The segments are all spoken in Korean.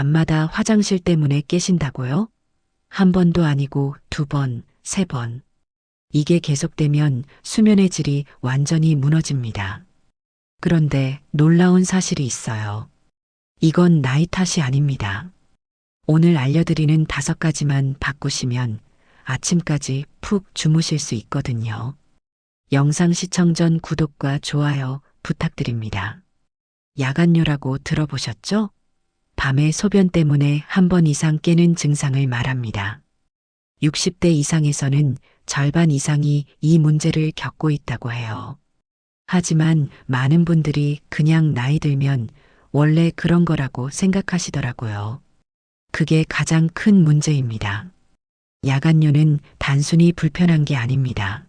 밤마다 화장실 때문에 깨신다고요? 한 번도 아니고 두 번, 세 번. 이게 계속되면 수면의 질이 완전히 무너집니다. 그런데 놀라운 사실이 있어요. 이건 나이 탓이 아닙니다. 오늘 알려드리는 5가지만 바꾸시면 아침까지 푹 주무실 수 있거든요. 영상 시청 전 구독과 좋아요 부탁드립니다. 야간뇨라고 들어보셨죠? 밤에 소변 때문에 한 번 이상 깨는 증상을 말합니다. 60대 이상에서는 절반 이상이 이 문제를 겪고 있다고 해요. 하지만 많은 분들이 그냥 나이 들면 원래 그런 거라고 생각하시더라고요. 그게 가장 큰 문제입니다. 야간뇨는 단순히 불편한 게 아닙니다.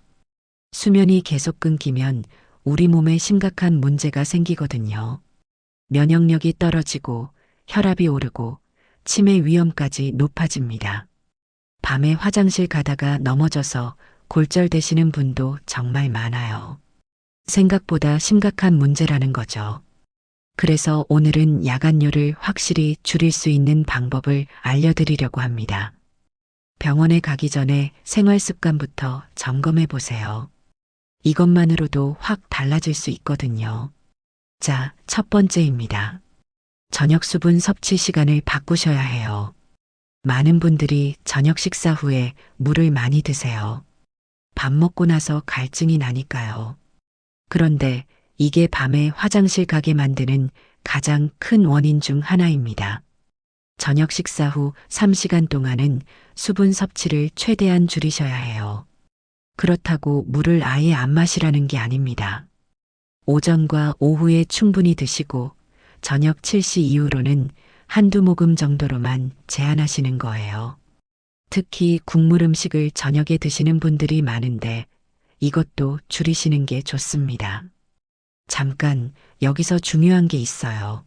수면이 계속 끊기면 우리 몸에 심각한 문제가 생기거든요. 면역력이 떨어지고 혈압이 오르고 치매 위험까지 높아집니다. 밤에 화장실 가다가 넘어져서 골절되시는 분도 정말 많아요. 생각보다 심각한 문제라는 거죠. 그래서 오늘은 야간뇨를 확실히 줄일 수 있는 방법을 알려드리려고 합니다. 병원에 가기 전에 생활 습관부터 점검해 보세요. 이것만으로도 확 달라질 수 있거든요. 자, 첫 번째입니다. 저녁 수분 섭취 시간을 바꾸셔야 해요. 많은 분들이 저녁 식사 후에 물을 많이 드세요. 밥 먹고 나서 갈증이 나니까요. 그런데 이게 밤에 화장실 가게 만드는 가장 큰 원인 중 하나입니다. 저녁 식사 후 3시간 동안은 수분 섭취를 최대한 줄이셔야 해요. 그렇다고 물을 아예 안 마시라는 게 아닙니다. 오전과 오후에 충분히 드시고 저녁 7시 이후로는 한두 모금 정도로만 제한하시는 거예요. 특히 국물 음식을 저녁에 드시는 분들이 많은데 이것도 줄이시는 게 좋습니다. 잠깐 여기서 중요한 게 있어요.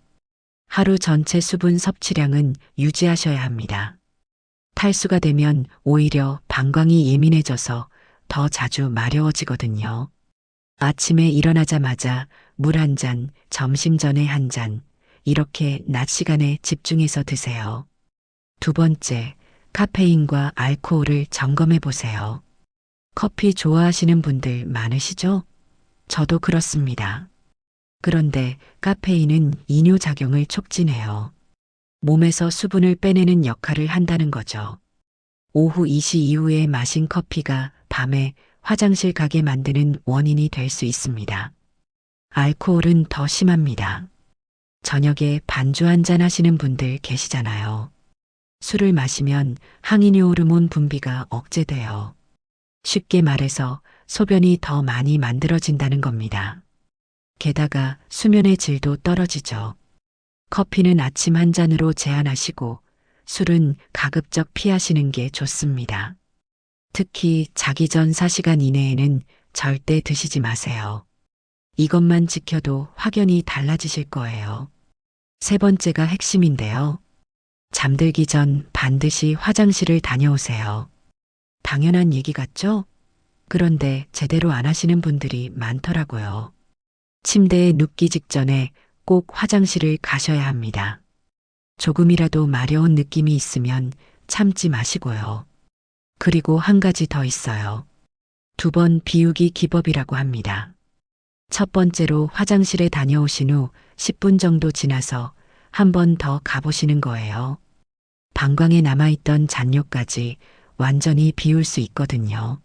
하루 전체 수분 섭취량은 유지하셔야 합니다. 탈수가 되면 오히려 방광이 예민해져서 더 자주 마려워지거든요. 아침에 일어나자마자 물 한 잔, 점심 전에 한 잔, 이렇게 낮 시간에 집중해서 드세요. 두 번째, 카페인과 알코올을 점검해 보세요. 커피 좋아하시는 분들 많으시죠? 저도 그렇습니다. 그런데 카페인은 이뇨작용을 촉진해요. 몸에서 수분을 빼내는 역할을 한다는 거죠. 오후 2시 이후에 마신 커피가 밤에 화장실 가게 만드는 원인이 될 수 있습니다. 알코올은 더 심합니다. 저녁에 반주 한 잔 하시는 분들 계시잖아요. 술을 마시면 항이뇨 호르몬 분비가 억제돼요. 쉽게 말해서 소변이 더 많이 만들어진다는 겁니다. 게다가 수면의 질도 떨어지죠. 커피는 아침 한 잔으로 제한하시고 술은 가급적 피하시는 게 좋습니다. 특히 자기 전 4시간 이내에는 절대 드시지 마세요. 이것만 지켜도 확연히 달라지실 거예요. 세 번째가 핵심인데요. 잠들기 전 반드시 화장실을 다녀오세요. 당연한 얘기 같죠? 그런데 제대로 안 하시는 분들이 많더라고요. 침대에 눕기 직전에 꼭 화장실을 가셔야 합니다. 조금이라도 마려운 느낌이 있으면 참지 마시고요. 그리고 한 가지 더 있어요. 2번 비우기 기법이라고 합니다. 첫 번째로 화장실에 다녀오신 후 10분 정도 지나서 한 번 더 가보시는 거예요. 방광에 남아있던 잔뇨까지 완전히 비울 수 있거든요.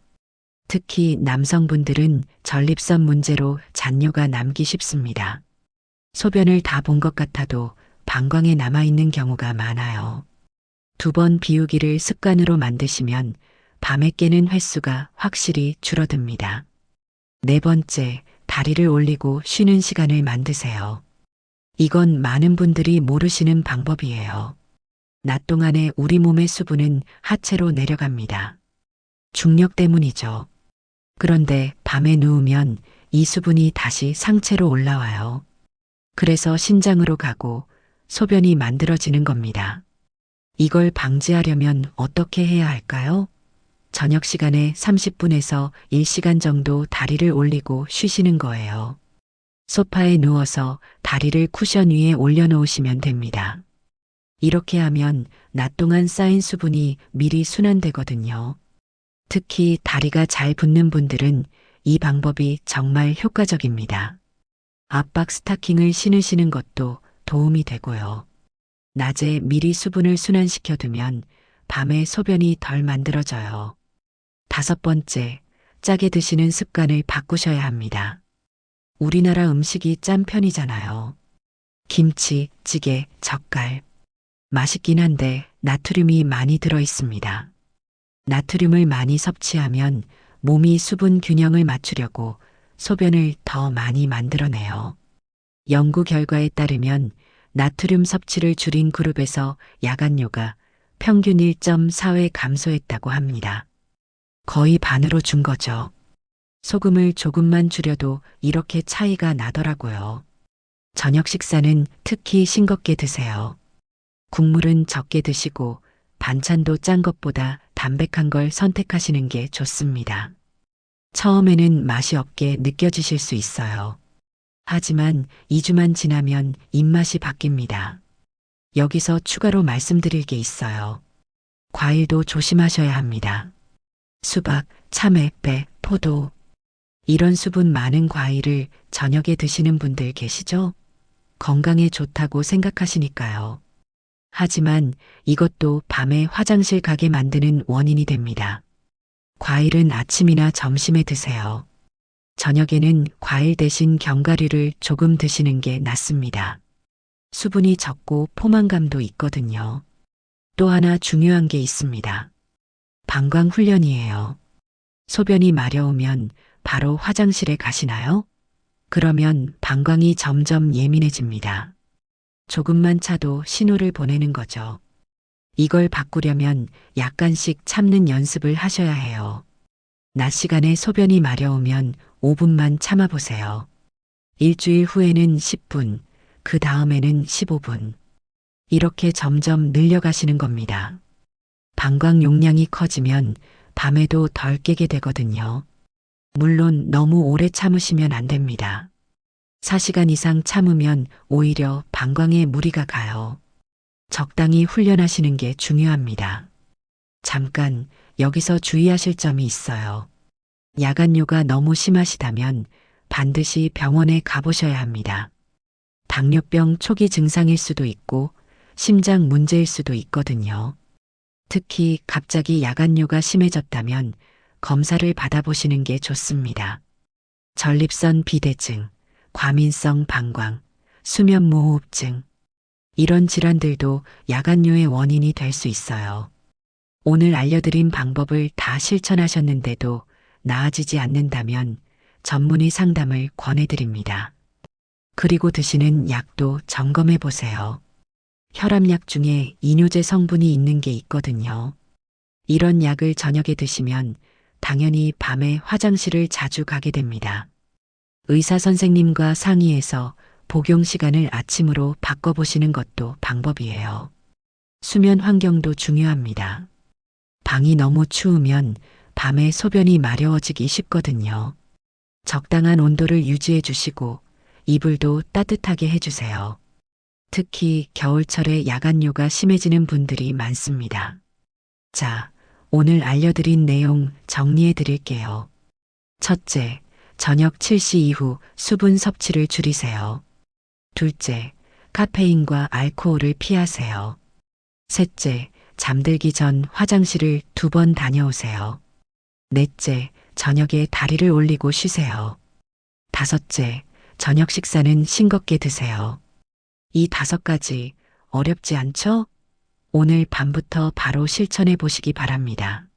특히 남성분들은 전립선 문제로 잔뇨가 남기 쉽습니다. 소변을 다 본 것 같아도 방광에 남아있는 경우가 많아요. 2번 비우기를 습관으로 만드시면 밤에 깨는 횟수가 확실히 줄어듭니다. 네 번째, 다리를 올리고 쉬는 시간을 만드세요. 이건 많은 분들이 모르시는 방법이에요. 낮 동안에 우리 몸의 수분은 하체로 내려갑니다. 중력 때문이죠. 그런데 밤에 누우면 이 수분이 다시 상체로 올라와요. 그래서 신장으로 가고 소변이 만들어지는 겁니다. 이걸 방지하려면 어떻게 해야 할까요? 저녁 시간에 30분에서 1시간 정도 다리를 올리고 쉬시는 거예요. 소파에 누워서 다리를 쿠션 위에 올려놓으시면 됩니다. 이렇게 하면 낮 동안 쌓인 수분이 미리 순환되거든요. 특히 다리가 잘 붓는 분들은 이 방법이 정말 효과적입니다. 압박 스타킹을 신으시는 것도 도움이 되고요. 낮에 미리 수분을 순환시켜두면 밤에 소변이 덜 만들어져요. 5번째, 짜게 드시는 습관을 바꾸셔야 합니다. 우리나라 음식이 짠 편이잖아요. 김치, 찌개, 젓갈. 맛있긴 한데 나트륨이 많이 들어 있습니다. 나트륨을 많이 섭취하면 몸이 수분 균형을 맞추려고 소변을 더 많이 만들어내요. 연구 결과에 따르면 나트륨 섭취를 줄인 그룹에서 야간뇨가 평균 1.4회 감소했다고 합니다. 거의 반으로 준 거죠. 소금을 조금만 줄여도 이렇게 차이가 나더라고요. 저녁 식사는 특히 싱겁게 드세요. 국물은 적게 드시고 반찬도 짠 것보다 담백한 걸 선택하시는 게 좋습니다. 처음에는 맛이 없게 느껴지실 수 있어요. 하지만 2주만 지나면 입맛이 바뀝니다. 여기서 추가로 말씀드릴 게 있어요. 과일도 조심하셔야 합니다. 수박, 참외, 배, 포도. 이런 수분 많은 과일을 저녁에 드시는 분들 계시죠? 건강에 좋다고 생각하시니까요. 하지만 이것도 밤에 화장실 가게 만드는 원인이 됩니다. 과일은 아침이나 점심에 드세요. 저녁에는 과일 대신 견과류를 조금 드시는 게 낫습니다. 수분이 적고 포만감도 있거든요. 또 하나 중요한 게 있습니다. 방광 훈련이에요. 소변이 마려우면 바로 화장실에 가시나요? 그러면 방광이 점점 예민해집니다. 조금만 차도 신호를 보내는 거죠. 이걸 바꾸려면 약간씩 참는 연습을 하셔야 해요. 낮 시간에 소변이 마려우면 5분만 참아보세요. 일주일 후에는 10분, 그 다음에는 15분. 이렇게 점점 늘려가시는 겁니다. 방광 용량이 커지면 밤에도 덜 깨게 되거든요. 물론 너무 오래 참으시면 안 됩니다. 4시간 이상 참으면 오히려 방광에 무리가 가요. 적당히 훈련하시는 게 중요합니다. 잠깐 여기서 주의하실 점이 있어요. 야간뇨가 너무 심하시다면 반드시 병원에 가보셔야 합니다. 당뇨병 초기 증상일 수도 있고 심장 문제일 수도 있거든요. 특히 갑자기 야간뇨가 심해졌다면 검사를 받아보시는 게 좋습니다. 전립선 비대증, 과민성 방광, 수면무호흡증. 이런 질환들도 야간뇨의 원인이 될 수 있어요. 오늘 알려드린 방법을 다 실천하셨는데도 나아지지 않는다면 전문의 상담을 권해드립니다. 그리고 드시는 약도 점검해 보세요. 혈압약 중에 이뇨제 성분이 있는 게 있거든요. 이런 약을 저녁에 드시면 당연히 밤에 화장실을 자주 가게 됩니다. 의사 선생님과 상의해서 복용 시간을 아침으로 바꿔보시는 것도 방법이에요. 수면 환경도 중요합니다. 방이 너무 추우면 밤에 소변이 마려워지기 쉽거든요. 적당한 온도를 유지해 주시고 이불도 따뜻하게 해주세요. 특히 겨울철에 야간뇨가 심해지는 분들이 많습니다. 자, 오늘 알려드린 내용 정리해 드릴게요. 첫째, 저녁 7시 이후 수분 섭취를 줄이세요. 둘째, 카페인과 알코올을 피하세요. 셋째, 잠들기 전 화장실을 2번 다녀오세요. 넷째, 저녁에 다리를 올리고 쉬세요. 다섯째, 저녁 식사는 싱겁게 드세요. 이 5가지 어렵지 않죠? 오늘 밤부터 바로 실천해 보시기 바랍니다.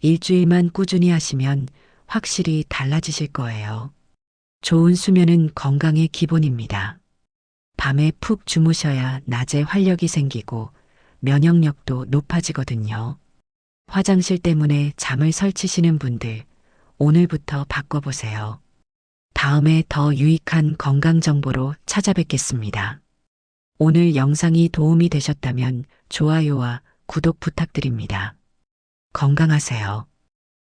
일주일만 꾸준히 하시면 확실히 달라지실 거예요. 좋은 수면은 건강의 기본입니다. 밤에 푹 주무셔야 낮에 활력이 생기고 면역력도 높아지거든요. 화장실 때문에 잠을 설치시는 분들, 오늘부터 바꿔보세요. 다음에 더 유익한 건강 정보로 찾아뵙겠습니다. 오늘 영상이 도움이 되셨다면 좋아요와 구독 부탁드립니다. 건강하세요.